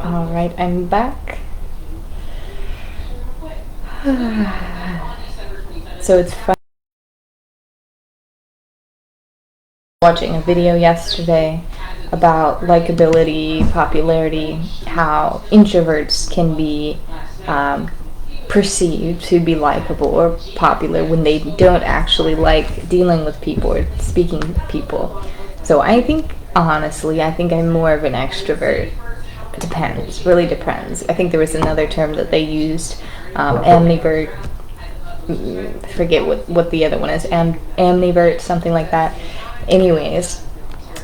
Alright, I'm back. So it's fun watching a video yesterday about likability, popularity, how introverts can be perceived to be likable or popular when they don't actually like dealing with people or speaking to people. So I think I'm more of an extrovert. It depends, really depends. I think there was another term that they used, amnivert. Forget what the other one is, amnivert, something like that. Anyways,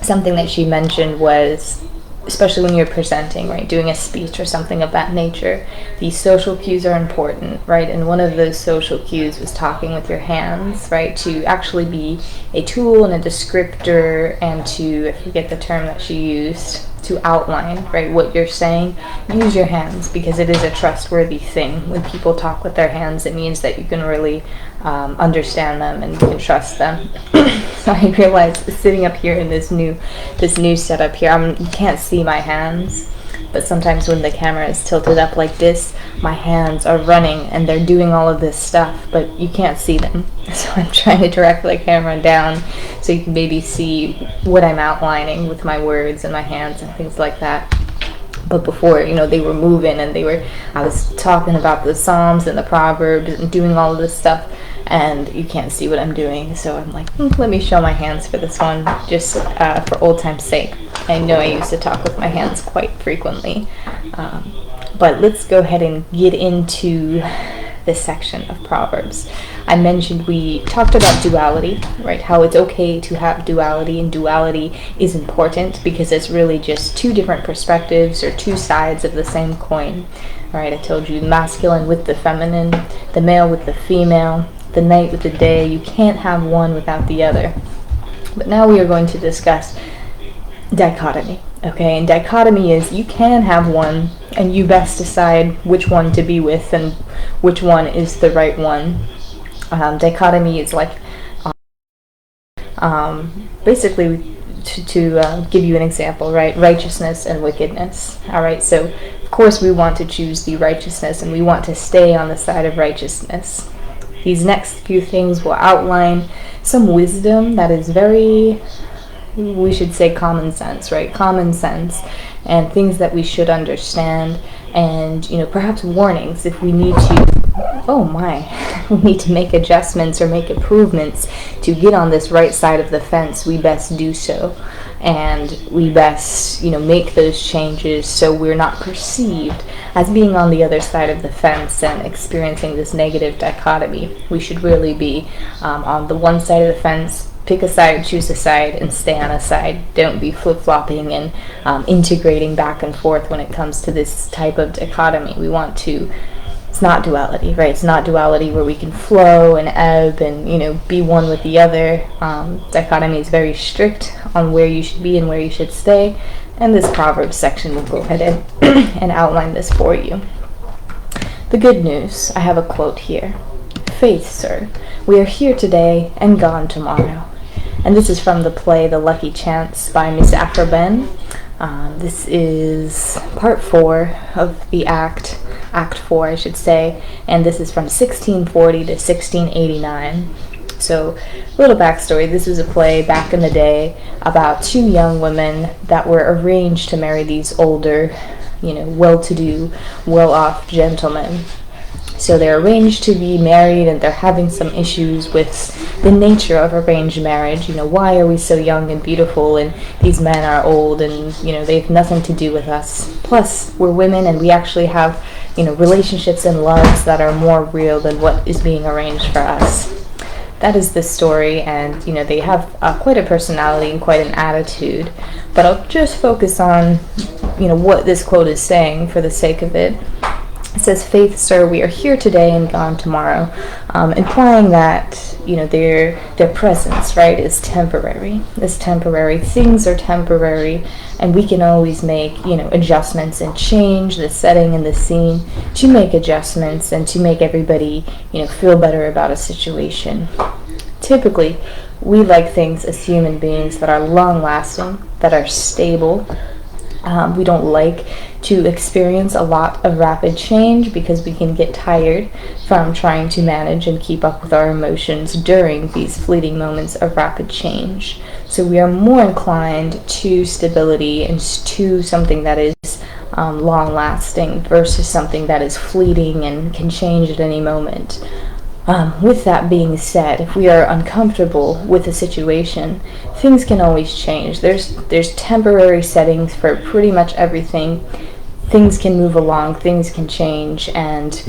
something that she mentioned was, especially when you're presenting, right, doing a speech or something of that nature, these social cues are important, right? And one of those social cues was talking with your hands, right, to actually be a tool and a descriptor, and to, I forget the term that she used, to outline, right, what you're saying. Use your hands, because it is a trustworthy thing. When people talk with their hands, it means that you can really understand them and you can trust them. So I realized sitting up here in this new setup here, you can't see my hands, but sometimes when the camera is tilted up like this, my hands are running and they're doing all of this stuff, but you can't see them. So I'm trying to direct the camera down so you can maybe see what I'm outlining with my words and my hands and things like that. But before, they were moving and I was talking about the Psalms and the Proverbs and doing all of this stuff, and you can't see what I'm doing. So I'm like, let me show my hands for this one, just for old time's sake. I know I used to talk with my hands quite frequently. But let's go ahead and get into this section of Proverbs. I mentioned we talked about duality, right? How it's okay to have duality, and duality is important because it's really just two different perspectives or two sides of the same coin. All right, I told you masculine with the feminine, the male with the female, the night with the day. You can't have one without the other. But now we are going to discuss dichotomy. Okay, and dichotomy is you can have one and you best decide which one to be with and which one is the right one. Dichotomy is like basically to give you an example, right? Righteousness and wickedness. All right, so of course we want to choose the righteousness and we want to stay on the side of righteousness. These next few things will outline some wisdom that is very, we should say, common sense, right? Common sense, and things that we should understand, and perhaps warnings if we need to, we need to make adjustments or make improvements to get on this right side of the fence. We best do so, and we best make those changes so we're not perceived as being on the other side of the fence and experiencing this negative dichotomy. We should really be on the one side of the fence. Pick a side, choose a side, and stay on a side. Don't be flip-flopping and integrating back and forth when it comes to this type of dichotomy. It's not duality, right? It's not duality where we can flow and ebb and, be one with the other. Dichotomy is very strict on where you should be and where you should stay. And this Proverbs section will go ahead and outline this for you. The good news, I have a quote here. Faith, sir, we are here today and gone tomorrow. And this is from the play The Lucky Chance by Miss Aphra Behn. This is part 4 of the Act 4, I should say, and this is from 1640 to 1689. So, a little backstory. This is a play back in the day about two young women that were arranged to marry these older, well-to-do, well-off gentlemen. So they're arranged to be married, and they're having some issues with the nature of arranged marriage. Why are we so young and beautiful, and these men are old, and, they have nothing to do with us. Plus, we're women, and we actually have, relationships and loves that are more real than what is being arranged for us. That is the story, and, they have quite a personality and quite an attitude. But I'll just focus on, what this quote is saying for the sake of it. It says, faith, sir, we are here today and gone tomorrow, implying that, their presence, right, is temporary. Things are temporary, and we can always make, adjustments and change the setting and the scene to make adjustments and to make everybody, feel better about a situation. Typically, we like things as human beings that are long-lasting, that are stable, We don't like to experience a lot of rapid change because we can get tired from trying to manage and keep up with our emotions during these fleeting moments of rapid change. So we are more inclined to stability and to something that is long-lasting versus something that is fleeting and can change at any moment. With that being said, if we are uncomfortable with a situation, things can always change. There's temporary settings for pretty much everything. Things can move along, things can change, and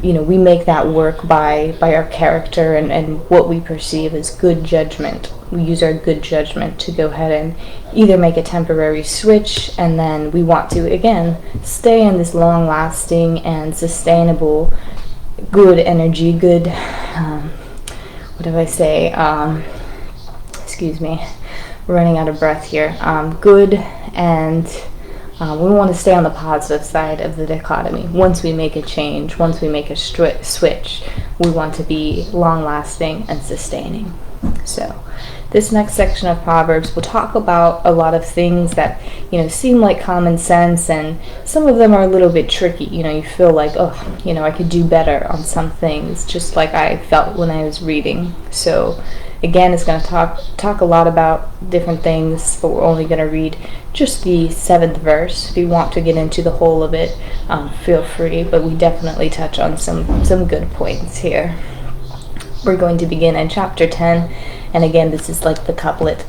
we make that work by our character and what we perceive as good judgment. We use our good judgment to go ahead and either make a temporary switch, and then we want to, again, stay in this long-lasting and sustainable good energy, good, what do I say, excuse me, running out of breath here, good, and we want to stay on the positive side of the dichotomy. Once we make a change, once we make a switch, we want to be long-lasting and sustaining. So this next section of Proverbs will talk about a lot of things that seem like common sense, and some of them are a little bit tricky. You feel like, I could do better on some things, just like I felt when I was reading. So again, it's going to talk a lot about different things, but we're only going to read just the 7th verse. If you want to get into the whole of it, feel free, but we definitely touch on some good points here. We're going to begin in chapter 10, and again, this is like the couplets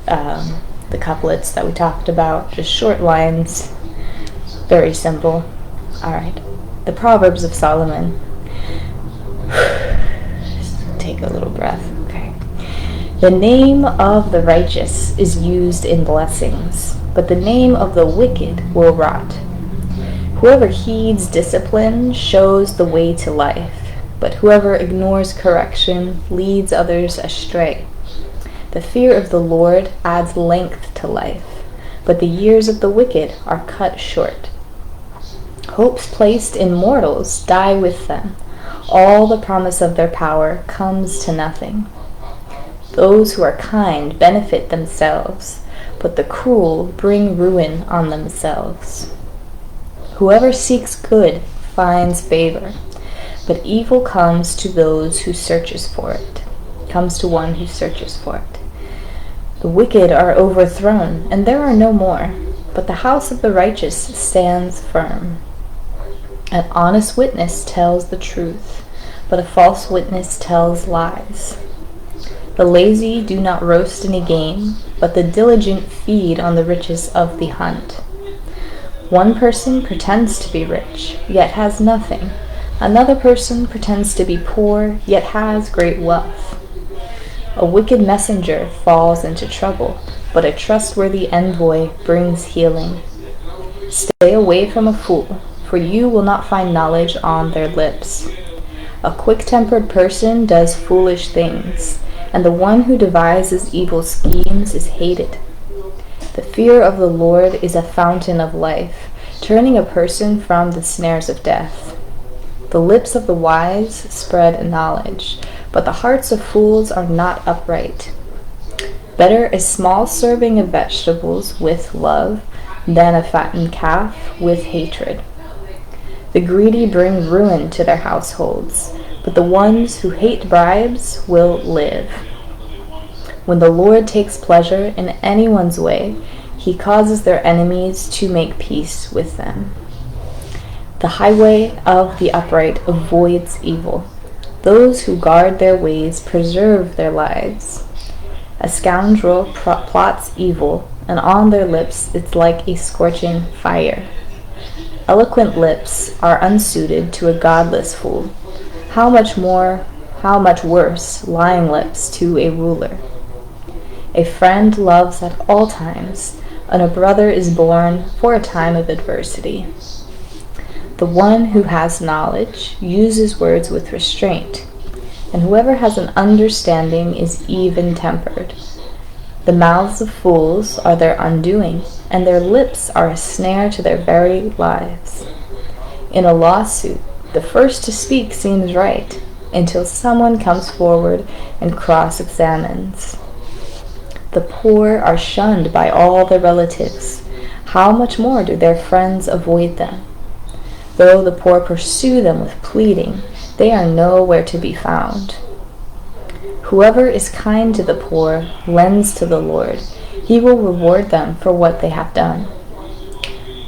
that we talked about, just short lines, very simple. All right, the Proverbs of Solomon. Just take a little breath. Okay. The name of the righteous is used in blessings, but the name of the wicked will rot. Whoever heeds discipline shows the way to life, but whoever ignores correction leads others astray. The fear of the Lord adds length to life, but the years of the wicked are cut short. Hopes placed in mortals die with them. All the promise of their power comes to nothing. Those who are kind benefit themselves, but the cruel bring ruin on themselves. Whoever seeks good finds favor, but evil comes to those who searches for it. Comes to one who searches for it. The wicked are overthrown, and there are no more, but the house of the righteous stands firm. An honest witness tells the truth, but a false witness tells lies. The lazy do not roast any game, but the diligent feed on the riches of the hunt. One person pretends to be rich, yet has nothing. Another person pretends to be poor, yet has great wealth. A wicked messenger falls into trouble, but a trustworthy envoy brings healing. Stay away from a fool, for you will not find knowledge on their lips. A quick-tempered person does foolish things, and the one who devises evil schemes is hated. The fear of the Lord is a fountain of life, turning a person from the snares of death. The lips of the wise spread knowledge, but the hearts of fools are not upright. Better a small serving of vegetables with love than a fattened calf with hatred. The greedy bring ruin to their households, but the ones who hate bribes will live. When the Lord takes pleasure in anyone's way, he causes their enemies to make peace with them. The highway of the upright avoids evil. Those who guard their ways preserve their lives. A scoundrel plots evil, and on their lips it's like a scorching fire. Eloquent lips are unsuited to a godless fool. How much worse, lying lips to a ruler. A friend loves at all times, and a brother is born for a time of adversity. The one who has knowledge uses words with restraint, and whoever has an understanding is even-tempered. The mouths of fools are their undoing, and their lips are a snare to their very lives. In a lawsuit, the first to speak seems right, until someone comes forward and cross-examines. The poor are shunned by all their relatives. how much more do their friends avoid them? Though the poor pursue them with pleading, they are nowhere to be found. Whoever is kind to the poor lends to the Lord. He will reward them for what they have done.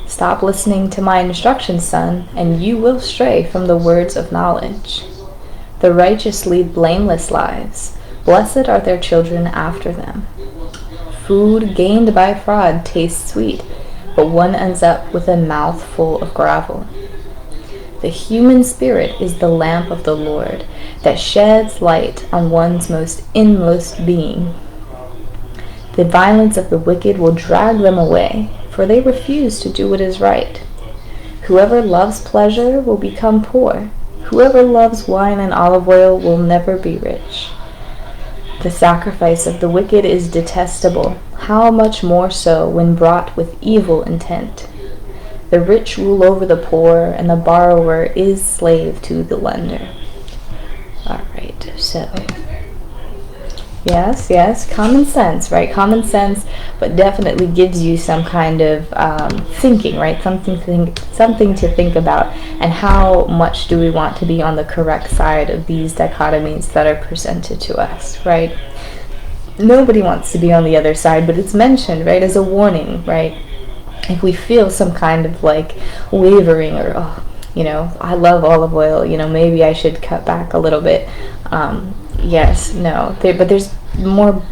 Stop listening to my instructions, son, and you will stray from the words of knowledge. The righteous lead blameless lives. Blessed are their children after them. Food gained by fraud tastes sweet, but one ends up with a mouth full of gravel. The human spirit is the lamp of the Lord that sheds light on one's most inmost being. The violence of the wicked will drag them away, for they refuse to do what is right. Whoever loves pleasure will become poor. Whoever loves wine and olive oil will never be rich. The sacrifice of the wicked is detestable, how much more so when brought with evil intent. The rich rule over the poor, and the borrower is slave to the lender. Alright, so yes, common sense, right? Common sense, but definitely gives you some kind of thinking, right? Something to think about, and how much do we want to be on the correct side of these dichotomies that are presented to us, right? Nobody wants to be on the other side, but it's mentioned, right, as a warning, right? If we feel some kind of like wavering, or I love olive oil, maybe I should cut back a little bit. But there's more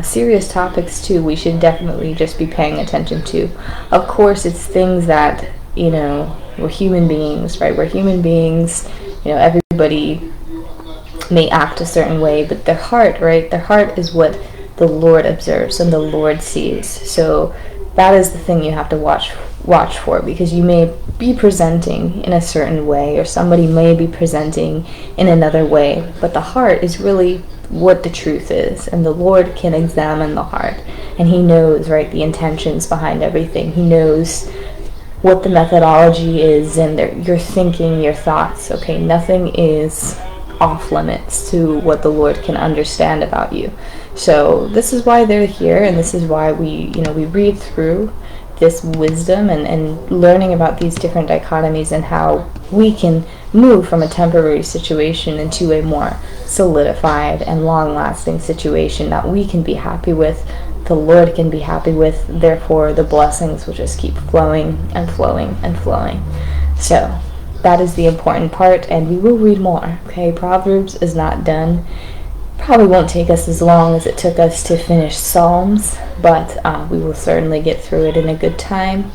serious topics too we should definitely just be paying attention to. Of course, it's things that, we're human beings, right? We're human beings, everybody may act a certain way, but their heart, right? Their heart is what the Lord observes and the Lord sees. So that is the thing you have to watch for, because you may be presenting in a certain way, or somebody may be presenting in another way, but the heart is really what the truth is, and the Lord can examine the heart, and He knows, right, the intentions behind everything. He knows what the methodology is, and your thinking, your thoughts. Okay, nothing is off limits to what the Lord can understand about you. So this is why they're here, and this is why we read through this wisdom and learning about these different dichotomies, and how we can move from a temporary situation into a more solidified and long-lasting situation that we can be happy with, the Lord can be happy with, therefore the blessings will just keep flowing and flowing and flowing. So that is the important part, and we will read more. Okay, Proverbs is not done. Probably won't take us as long as it took us to finish Psalms, but we will certainly get through it in a good time.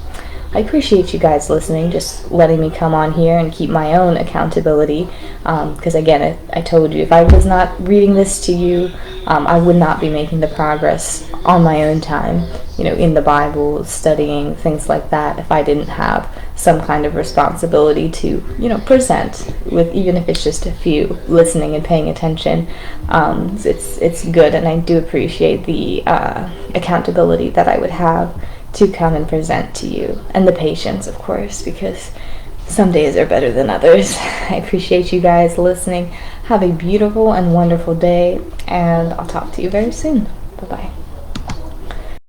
I appreciate you guys listening, just letting me come on here and keep my own accountability, because again, I told you, if I was not reading this to you, I would not be making the progress on my own time, in the Bible, studying, things like that, if I didn't have some kind of responsibility to, present with, even if it's just a few listening and paying attention. It's good, and I do appreciate the accountability that I would have to come and present to you, and the patience, of course, because some days are better than others. I appreciate you guys listening. Have a beautiful and wonderful day, and I'll talk to you very soon. Bye-bye.